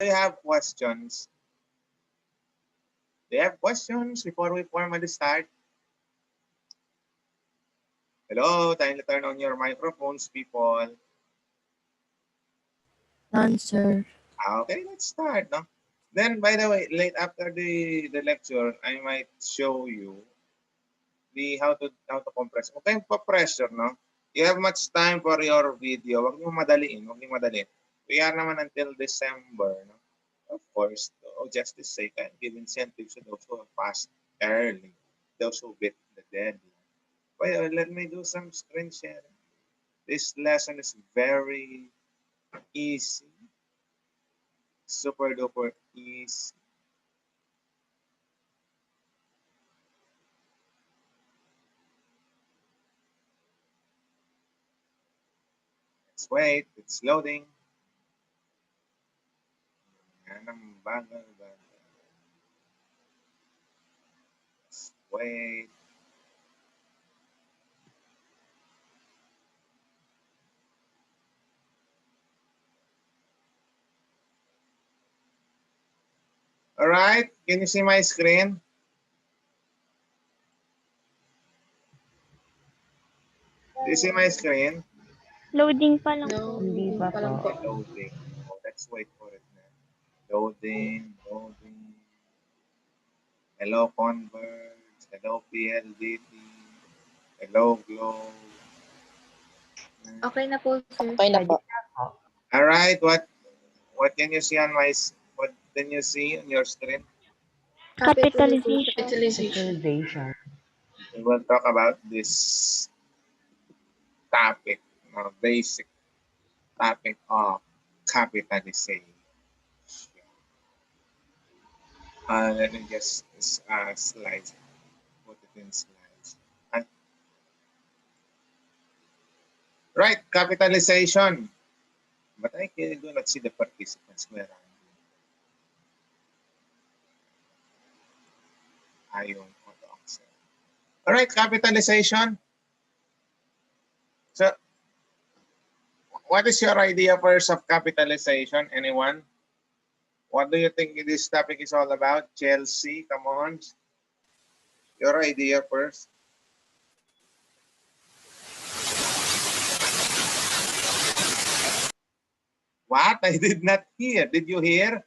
you have questions? Do you have questions before we formally start? Hello, kindly turn on your microphones, people. None, sir. Okay, let's start. No? Then, by the way, late after the lecture, I might show you the how to compress. Huwag kayong pa-pressure, no? You have much time for your video. Huwag niyo madaliin. Huwag niyo madaliin. We are naman until December, no? Of course, oh, justice sake, I give incentives to those who have passed early, those who beat the deadline. Well, let me do some screen sharing. This lesson is very easy, super duper easy. Let's wait, it's loading. Yan ang bagal-bagal. Let's wait. All right, can you see my screen? Do you see my screen? Loading pa lang No, po. Hindi pa po. Loading. Oh, let's wait for it now. Loading, loading. Hello, Converge. Hello, PLDT. Hello, Globe. Okay na po, sir. Okay na po. All right, what can you see on what can you see on your screen? Capitalization. Capitalization. We will talk about this topic, basic topic of capitalization. Let me just slides. Put it in slides. Right, capitalization. But I do not see the participants. Where are you? Ayun. All right, capitalization. So, what is your idea first of capitalization? Anyone? What do you think this topic is all about? Chelsea, come on. Your idea first. What? I did not hear. Did you hear?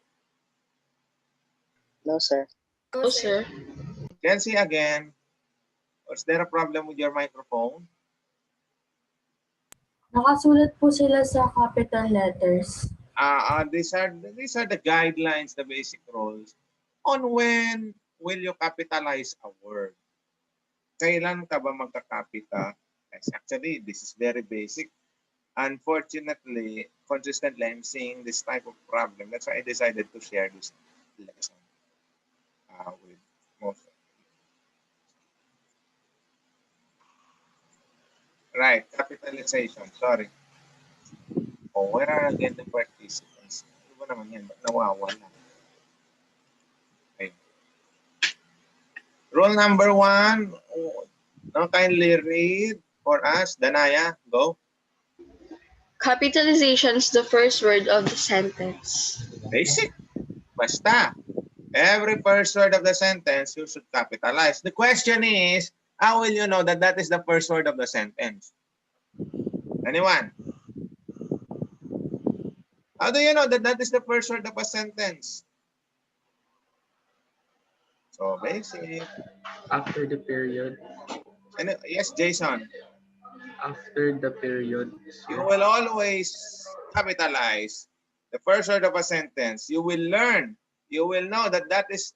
No, sir. No, sir. Chelsea again. Was there a problem with your microphone? Nakasulat po sila sa capital letters. These are the guidelines, the basic rules on when will you capitalize a word. Kailan ka ba magka-capitalize? Actually, this is very basic. Unfortunately, consistently, I'm seeing this type of problem. That's why I decided to share this lesson with most of you. Right, capitalization. Sorry. Oh, where are again the participants? Ano ba naman yan? Ba't nawawala? Okay. Rule number 1. Now kindly read for us. Danaya, go. Capitalization is the first word of the sentence. Basic. Basta. Every first word of the sentence, you should capitalize. The question is, how will you know that that is the first word of the sentence? Anyone? How do you know that that is the first word of a sentence? So, basic. After the period. And, yes, Jason. After the period. You will always capitalize the first word of a sentence. You will learn. You will know that that is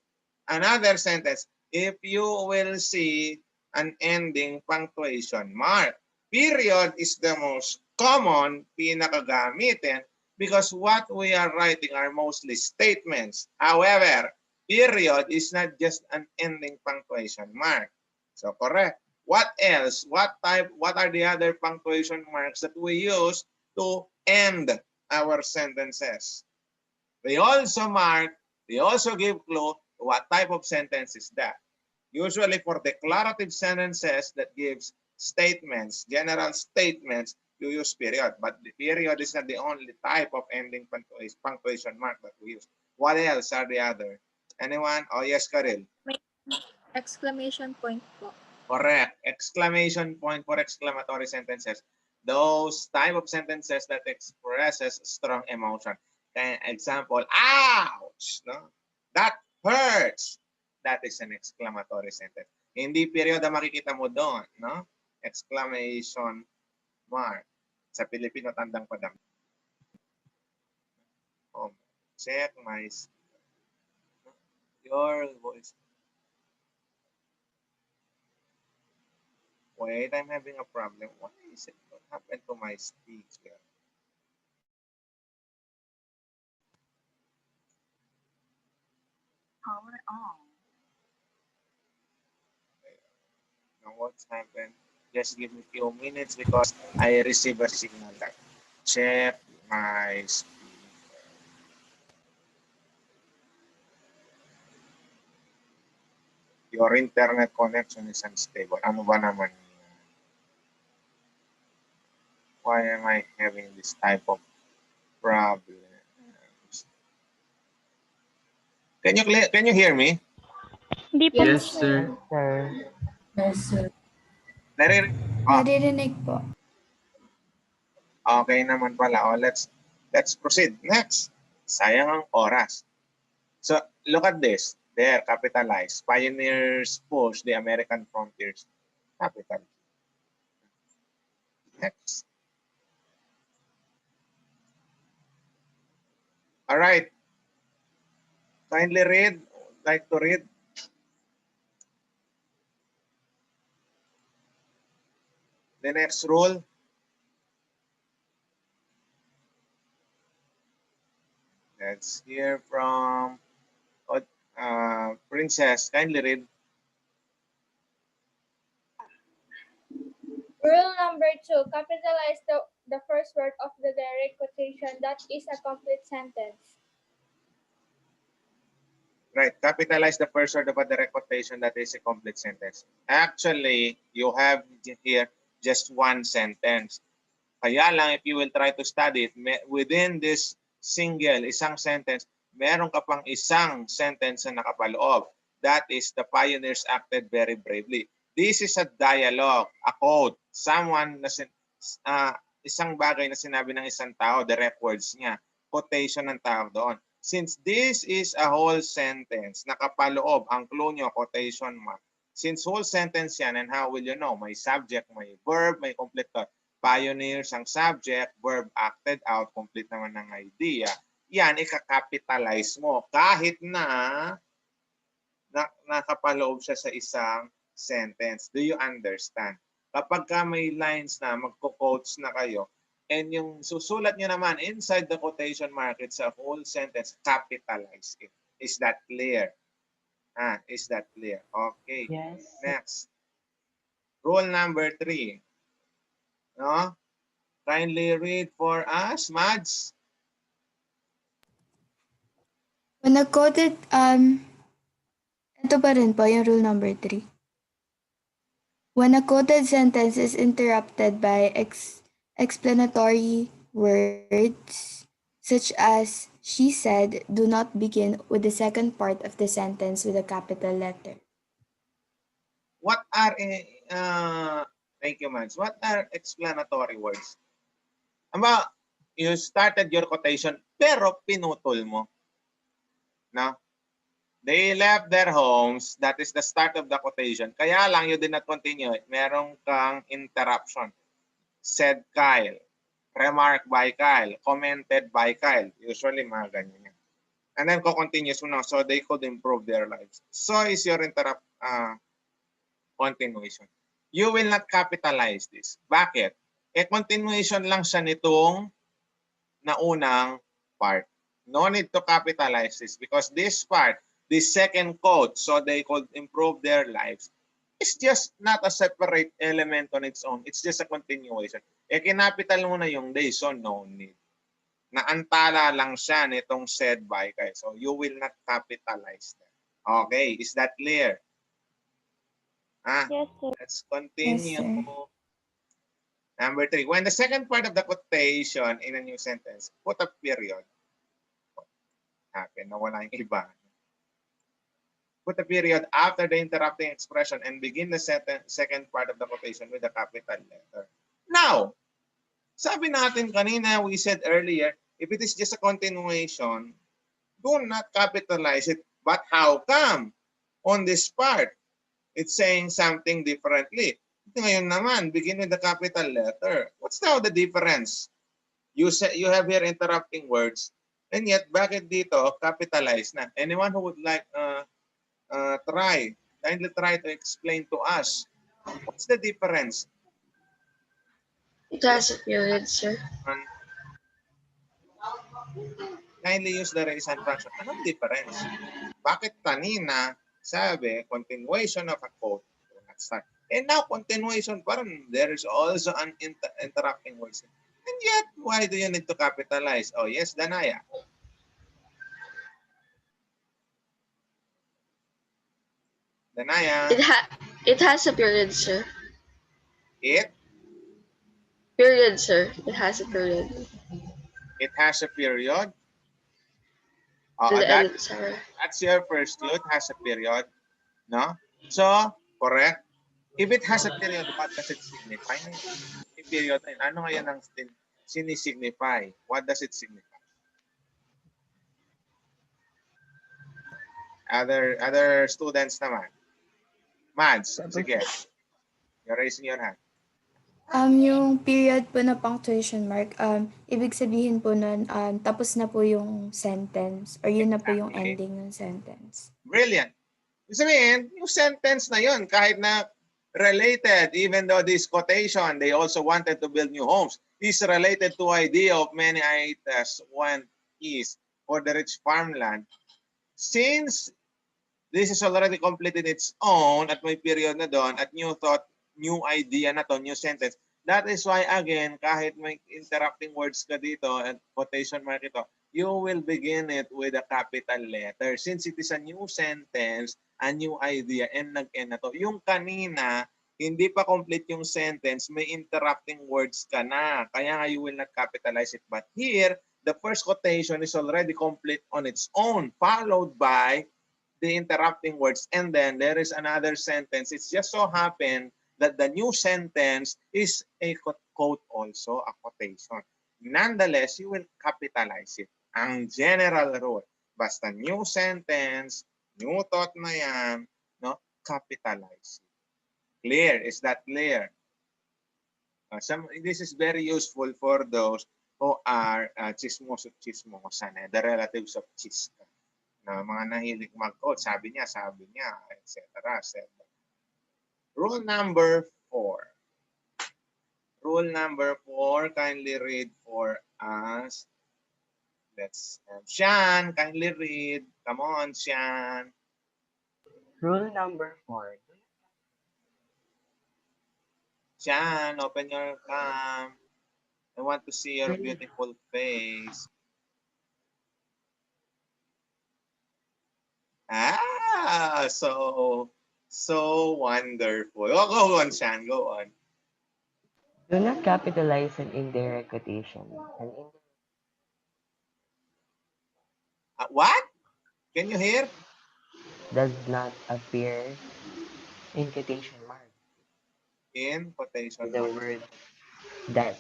another sentence if you will see an ending punctuation mark. Period is the most common pinakagamitin because what we are writing are mostly statements. However, period is not just an ending punctuation mark. So correct. What else? What are the other punctuation marks that we use to end our sentences? They also give clue to what type of sentence is that. Usually for declarative sentences that gives statements, general statements, you use period. But the period is not the only type of ending punctuation mark that we use. What else are the other? Anyone? Oh, yes, Karil. Exclamation point po. Correct. Exclamation point for exclamatory sentences. Those type of sentences that expresses strong emotion. Example, ouch! No? That hurts. That is an exclamatory sentence. Hindi period ang makikita mo doon. No? Exclamation mark. Sa Pilipino, tandang padam. Oh, check my... Your voice. Wait, I'm having a problem. What is it? What happened to my speaker? Power on. Now what's happened? Just give me a few minutes because I receive a signal that check my speaker. Your internet connection is unstable. Ano ba naman? Why am I having this type of problem? Can you hear me? Hindi po. Yes, sir. Yes, sir. Naririnig po. Okay naman pala. Oh, let's proceed. Next. Sayang ang oras. So, look at this. There, capitalized. Pioneers push the American frontiers. Capital. Next. All right. Kindly read. Like to read. The next rule. Let's hear from Princess. Kindly read. Rule number 2, capitalize the first word of the direct quotation that is a complete sentence. Right. Capitalize the first word of a direct quotation that is a complete sentence. Actually, you have here just one sentence. Kaya lang, if you will try to study it, within this isang sentence, meron ka pang isang sentence na nakapaloob. That is, the pioneers acted very bravely. This is a dialogue, a quote. Someone, isang bagay na sinabi ng isang tao, direct words niya. Quotation ng tawag doon. Since this is a whole sentence, nakapaloob, ang clue nyo, quotation mark. Since whole sentence yan, and how will you know? May subject, may verb, may complete thought. Pioneers ang subject, verb acted out, complete naman ng idea. Yan, ikakapitalize mo. Kahit na nakapaloob siya sa isang sentence. Do you understand? Kapag ka may lines na, magko-quotes na kayo, and yung susulat nyo naman inside the quotation mark, it's a whole sentence, capitalize it. Is that clear? Is that clear? Okay. Yes. Next. Rule number 3. No? Kindly read for us, Mads. When a quoted, ito pa rin po yung rule number 3. When a quoted sentence is interrupted by explanatory words, such as she said, do not begin with the second part of the sentence with a capital letter. What are, thank you, Mads. What are explanatory words? Aba, you started your quotation, pero pinutol mo. No? They left their homes. That is the start of the quotation. Kaya lang, you did not continue it. Merong kang interruption. Said Kyle. Remark by Kyle. Commented by Kyle. Usually, mga ganyan. And then, continuous mo na. So, they could improve their lives. So, is your continuation. You will not capitalize this. Bakit? Continuation lang siya nitong naunang part. No need to capitalize this because this part, this second quote, so they could improve their lives, it's just not a separate element on its own. It's just a continuation. Kinapital mo na yung they, so no need. Naantala lang siya nitong said by Kyle. So you will not capitalize that. Okay, is that clear? Yes, sir. Let's continue. Yes, sir. Number 3, when the second part of the quotation in a new sentence, put a period. Happen, nawala yung iba. Put a period after the interrupting expression and begin the second part of the quotation with a capital letter. Now, sabi natin kanina, we said earlier, if it is just a continuation, do not capitalize it. But how come on this part, it's saying something differently? Ngayon naman, begin with the capital letter. What's now the difference? You have here interrupting words, and yet bakit dito capitalize na? Anyone who would like kindly try to explain to us what's the difference? It has a period, sir. Kindly use the raise hand function. Anong difference? Bakit kanina sabi continuation of a quote? And now continuation parang there is also an interrupting words. And yet, why do you need to capitalize? Oh yes, Danaya. Danaya. It has a period, sir. It Period, sir. It has a period. It has a period. That's your first clue. It has a period. No? So, correct. If it has a period, what does it signify? Yung period, ano ngayon ang sinisignify? What does it signify? Other students naman. Mads, sige. You're raising your hand. Yung period po na punctuation mark, ibig sabihin po nun, tapos na po yung sentence or yun na po yung ending ng sentence. Brilliant. Ibig sabihin, yung sentence na yun, kahit na related, even though this quotation, they also wanted to build new homes, is related to idea of many items one is for the rich farmland. Since this is already completed its own at may period na doon at new thought, new idea na to, new sentence. That is why again, kahit may interrupting words ka dito at quotation mark ito, you will begin it with a capital letter. Since it is a new sentence, a new idea, and nag-end na to. Yung kanina, hindi pa complete yung sentence, may interrupting words ka na. Kaya nga you will not capitalize it. But here, the first quotation is already complete on its own, followed by the interrupting words. And then there is another sentence. It's just so happened that the new sentence is a quote also, a quotation. Nonetheless, you will capitalize it. Ang general rule, basta new sentence, new thought na yan, no, capitalize it. Clear? Is that clear? This is very useful for those who are chismosan, the relatives of chisca. Na mga nahilig mag-quote, sabi niya, etc. etc. Rule number 4. Rule number 4, kindly read for us. Let's have Sean, kindly read. Come on, Sean. Rule number 4. Sean, open your cam. I want to see your beautiful face. Ah, so wonderful. Oh, go on, Sean. Go on. Do not capitalize an indirect quotation. What? Can you hear? Does not appear in quotation mark. In quotation The mark. word that.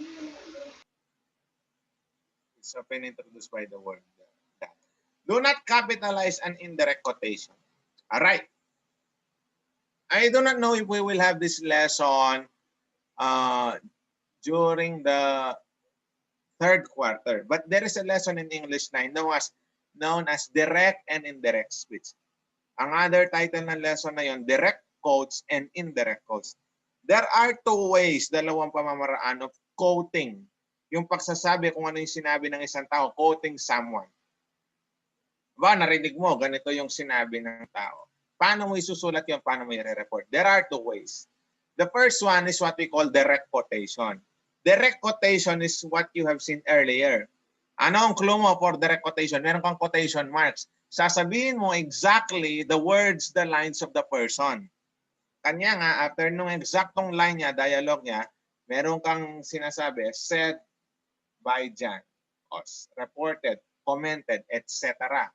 It's often introduced by the word that. Do not capitalize an indirect quotation. All right. I do not know if we will have this lesson during the third quarter, but there is a lesson in English 9 known as direct and indirect speech. Ang other title ng lesson na yon, direct quotes and indirect quotes. There are two ways, dalawang pamamaraan of quoting. Yung pagsasabi kung ano yung sinabi ng isang tao, quoting someone. Ba, narinig mo, ganito yung sinabi ng tao. Paano mo isusulat yun? Paano mo i-report? There are two ways. The first one is what we call direct quotation. Direct quotation is what you have seen earlier. Ano ang clue mo for direct quotation? Meron kang quotation marks. Sasabihin mo exactly the words, the lines of the person. Kanya nga, after nung exactong line niya, dialogue niya, meron kang sinasabi, said by Jan, o reported, commented, etc.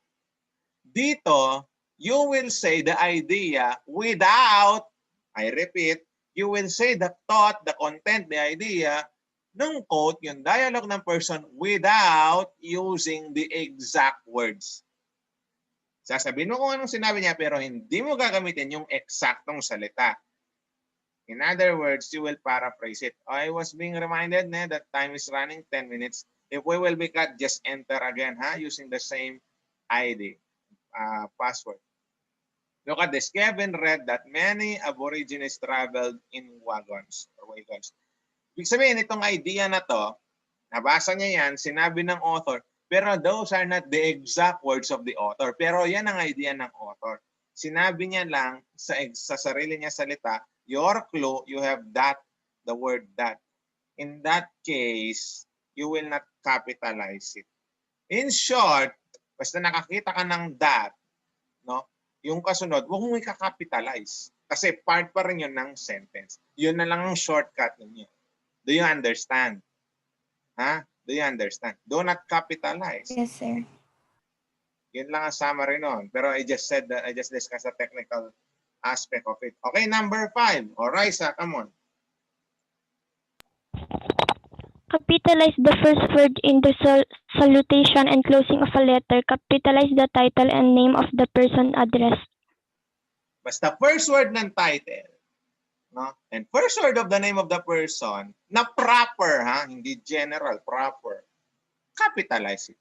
Dito, you will say the idea without, I repeat, you will say the thought, the content, the idea ng quote, yung dialogue ng person without using the exact words. Sasabihin mo kung anong sinabi niya pero hindi mo gagamitin yung eksaktong salita. In other words, you will paraphrase it. I was being reminded that time is running 10 minutes. If we will be cut, just enter again using the same ID, password. Look at this. Kevin read that many Aborigines traveled in wagons or wagons. Ibig sabihin, itong idea na to, nabasa niya yan, sinabi ng author, pero those are not the exact words of the author. Pero yan ang idea ng author. Sinabi niya lang sa sarili niya salita, your clue, you have that, the word that. In that case, you will not capitalize it. In short, basta nakakita ka ng that, no? Yung kasunod, huwag mong i-capitalize. Kasi part pa rin yun ng sentence. Yun na lang ang shortcut ninyo. Do you understand? Do you understand? Do not capitalize. Yes, sir. Yun lang ang summary nun. Pero I just said that I just discussed the technical aspect of it. Okay, number 5. O Raisa, come on. Capitalize the first word in the salutation and closing of a letter. Capitalize the title and name of the person addressed. Basta first word ng title, no? And first word of the name of the person na proper, hindi general, proper. Capitalize it.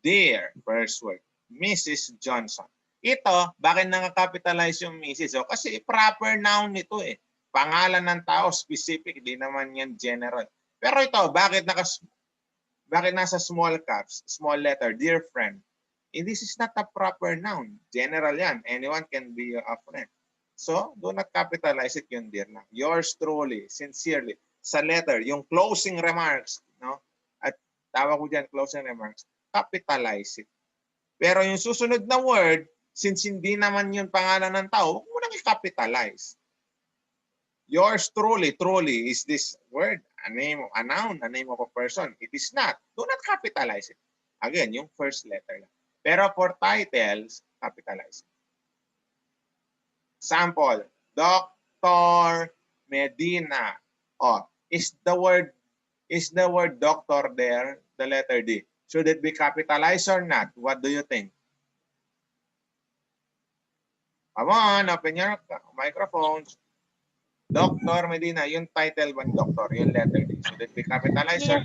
Dear, first word, Mrs. Johnson. Ito, bakit naka-capitalize yung Mrs.? Kasi proper noun ito eh. Pangalan ng tao, specific, di naman yan general. Pero ito, bakit nasa small caps, small letter, dear friend? This is not a proper noun. General yan. Anyone can be a friend. So, do not capitalize it yung dear na. Yours truly, sincerely. Sa letter, yung closing remarks, no? At tawag ko dyan, closing remarks, capitalize it. Pero yung susunod na word, since hindi naman yung pangalan ng tao, huwag mo nang i-capitalize. Yours truly, truly, is this word a name, a noun, a name of a person? It is not. Do not capitalize it. Again, yung first letter lang. Pero for titles, capitalize it. Sample, Dr. Medina. Is the word doctor there, the letter D? Should it be capitalized or not? What do you think? Come on, open your microphones. Dr. Medina, yung title ba doctor, yung letter D, should it be capitalized or?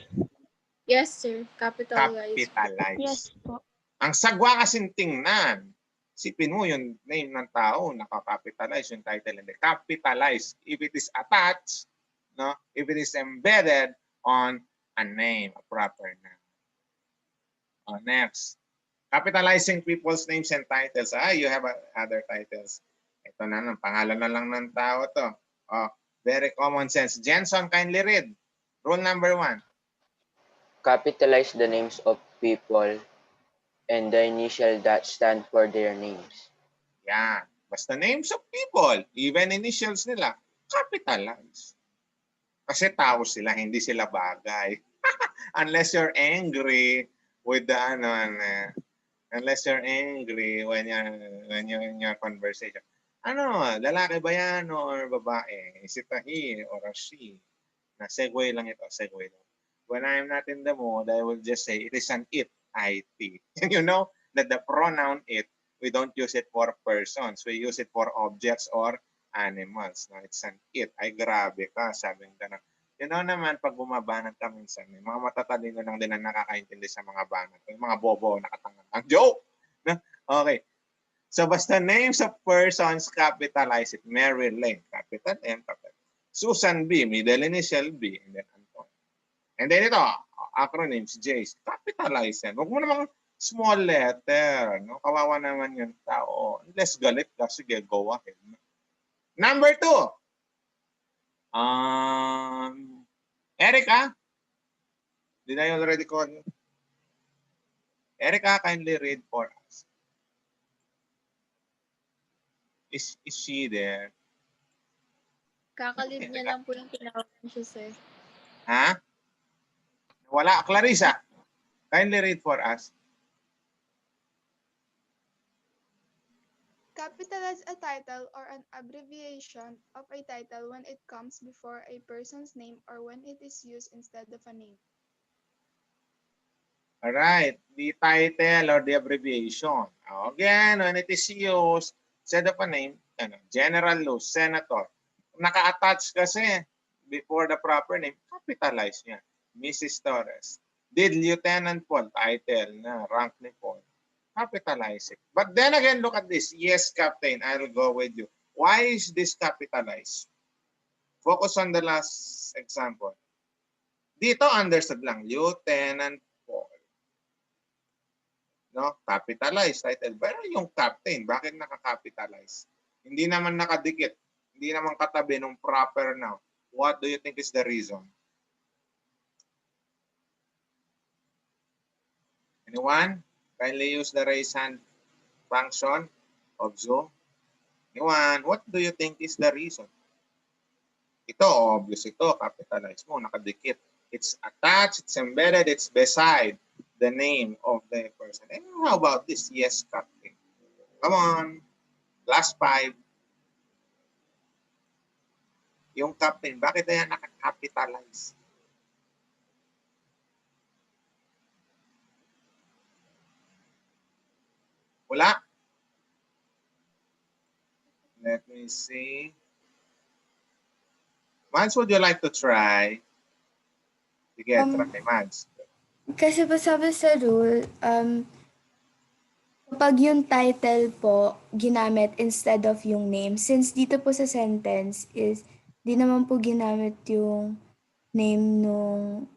Yes, sir. Capitalize. Capitalize. Yes po. Ang sagwa kasing tingnan, sipin mo yung name ng tao, nakakapitalize yung title, hindi. Capitalize if it is attached, no? If it is embedded on a name, a proper name. Next. Capitalizing people's names and titles. You have other titles. Ito na, pangalan na lang ng tao to. Very common sense. Jenson, kindly read. Rule number 1. Capitalize the names of people and the initial that stand for their names. Yan. Basta names of people, even initials nila, capitalize. Kasi tao sila, hindi sila bagay. Unless you're angry with the unless you're angry when you're in your conversation. Lalaki ba yan or babae? Is it a he or a she? Na segue lang ito, segue lang. When I'm not in the mood, I will just say it is an it, IT. And you know that the pronoun it, we don't use it for persons. We use it for objects or animals. No, it's an it. Ay, grabe ka, sabi ng gano'n. You know naman, pag bumabanat ka minsan, may mga matatalino lang din na nakakaintindi sa mga banat. Yung mga bobo, nakatangan. Ang joke! No? Okay. So, basta names of persons, capitalize it. Mary Lane, capital M, capital. Susan B, middle initial B, and then Anton. And then ito, acronyms, J's, capitalize yan. Huwag mo namang small letter. No? Kawawa naman yung tao. Unless galit ka, sige, go ahead. Number 2. Erica? Did I already call you? Erica, kindly read for us. Is she there? Kakalib niya lang po yung tinawag siya, sir. Ha? Wala. Clarissa, kindly read for us. Capitalize a title or an abbreviation of a title when it comes before a person's name or when it is used instead of a name. All right, the title or the abbreviation. Again, when it is used instead of a name, General Luz, Senator. Naka-attach kasi before the proper name, capitalize niya. Mrs. Torres. Did Lieutenant Paul, title na rank ni Paul. Capitalize it. But then again, look at this. Yes, Captain, I'll go with you. Why is this capitalized? Focus on the last example. Dito, understood lang. Lieutenant Paul. No? Capitalize title. Pero yung captain, bakit naka-capitalize? Hindi naman nakadikit. Hindi naman katabi ng proper noun. What do you think is the reason? Anyone? Kindly use the raise hand function of Zoom. Anyone? What do you think is the reason? Ito, obvious ito. Capitalize mo, nakadikit. It's attached, it's embedded, it's beside the name of the person. And how about this? Yes, Captain. Come on. Last 5. Yung captain, bakit kaya naka-capitalize? Wala? Let me see. Mads, would you like to try? Sige, try, Mads. Kasi po sabi sa rule, kapag yung title po ginamit instead of yung name, since dito po sa sentence is di naman po ginamit yung name nung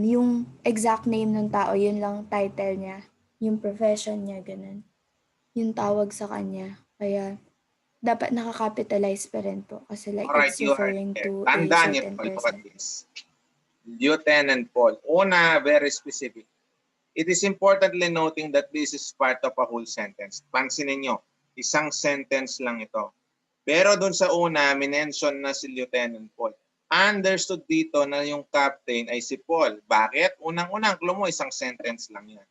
yung exact name ng tao, yun lang title niya, yung profession niya, ganun. Yung tawag sa kanya. Kaya dapat nakakapitalize pa rin po kasi like Alright, it's you are referring there. to a Tandaan niyo, certain look person. at this. Lieutenant Paul. Una, very specific. It is importantly noting that this is part of a whole sentence. Pansinin nyo, isang sentence lang ito. Pero dun sa una, minention na si Lieutenant Paul. Understood dito na yung captain ay si Paul. Bakit? Unang-unang, clue mo, isang sentence lang yan.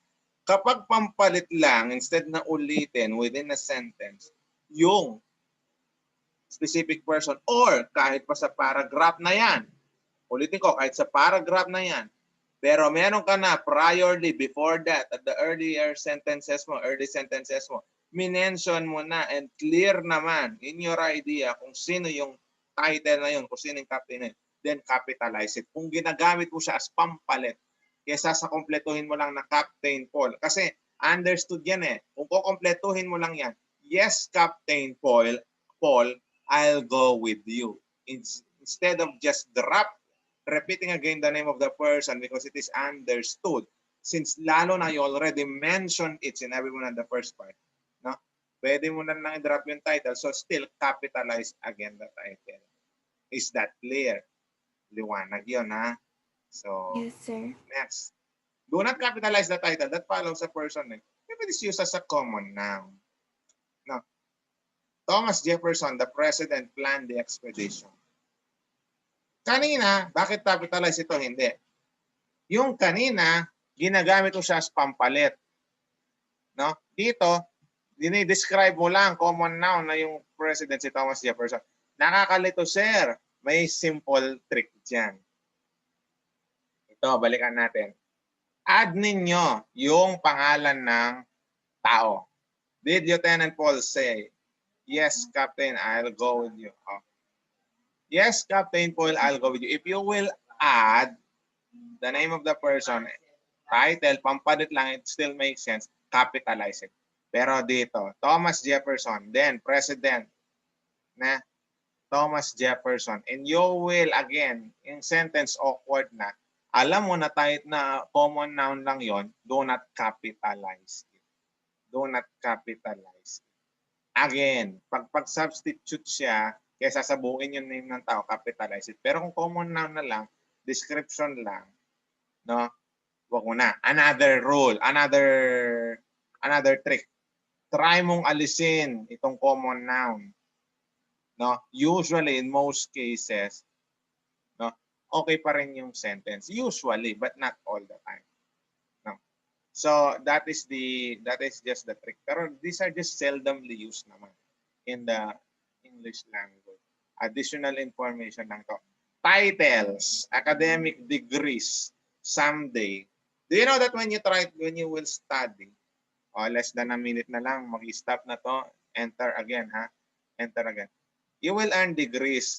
Kapag pampalit lang, instead na ulitin within a sentence, yung specific person or kahit pa sa paragraph na yan, ulitin ko, kahit sa paragraph na yan, pero meron ka na priorly, before that, at the early sentences mo, minention mo na and clear naman in your idea kung sino yung title na yun, kung sino yung captain na yun, then capitalize it. Kung ginagamit mo siya as pampalit, kesa sa kompletuhin mo lang na Captain Paul. Kasi understood yan eh. Kung kukompletuhin mo lang yan, yes, Captain Paul, I'll go with you. Instead of just repeating again the name of the person because it is understood. Since lalo na you already mentioned it in everyone on the first part. No? Pwede mo na lang i-drop yung title. So still capitalize again the title. Is that clear? Liwanag yun, ha? So, Yes, sir. next. Do not capitalize the title. That follows a person name. If it is used as a common noun. No. Thomas Jefferson, the president, planned the expedition. Kanina, bakit capitalize ito? Hindi. Yung kanina, ginagamit mo siya as pampalit. No? Dito, dinidescribe mo lang common noun na yung president si Thomas Jefferson. Nakakalito, sir. May simple trick dyan. Ito, balikan natin. Add ninyo yung pangalan ng tao. Did Lieutenant Paul say, yes, Captain, I'll go with you? Oh. Yes, Captain Paul, I'll go with you. If you will add the name of the person, title, pampalit lang, it still makes sense, capitalize it. Pero dito, Thomas Jefferson, then President na Thomas Jefferson. And you will, again, in sentence awkward na, alam mo na kahit na common noun lang yon, do not capitalize it. Do not capitalize it. Again, pag substitute siya, kaya sasabuhin yung name ng tao, capitalize it. Pero kung common noun na lang, description lang, no? Wag mo na. Another rule, another trick. Try mong alisin itong common noun. No? Usually, in most cases, no? okay pa rin yung sentence. Usually, but not all the time. No. So that is just the trick. Pero these are just seldomly used naman in the English language. Additional information lang to. Titles, academic degrees, someday. Do you know that when you will study, less than a minute na lang, mag-stop na to, enter again, ha? Enter again. You will earn degrees.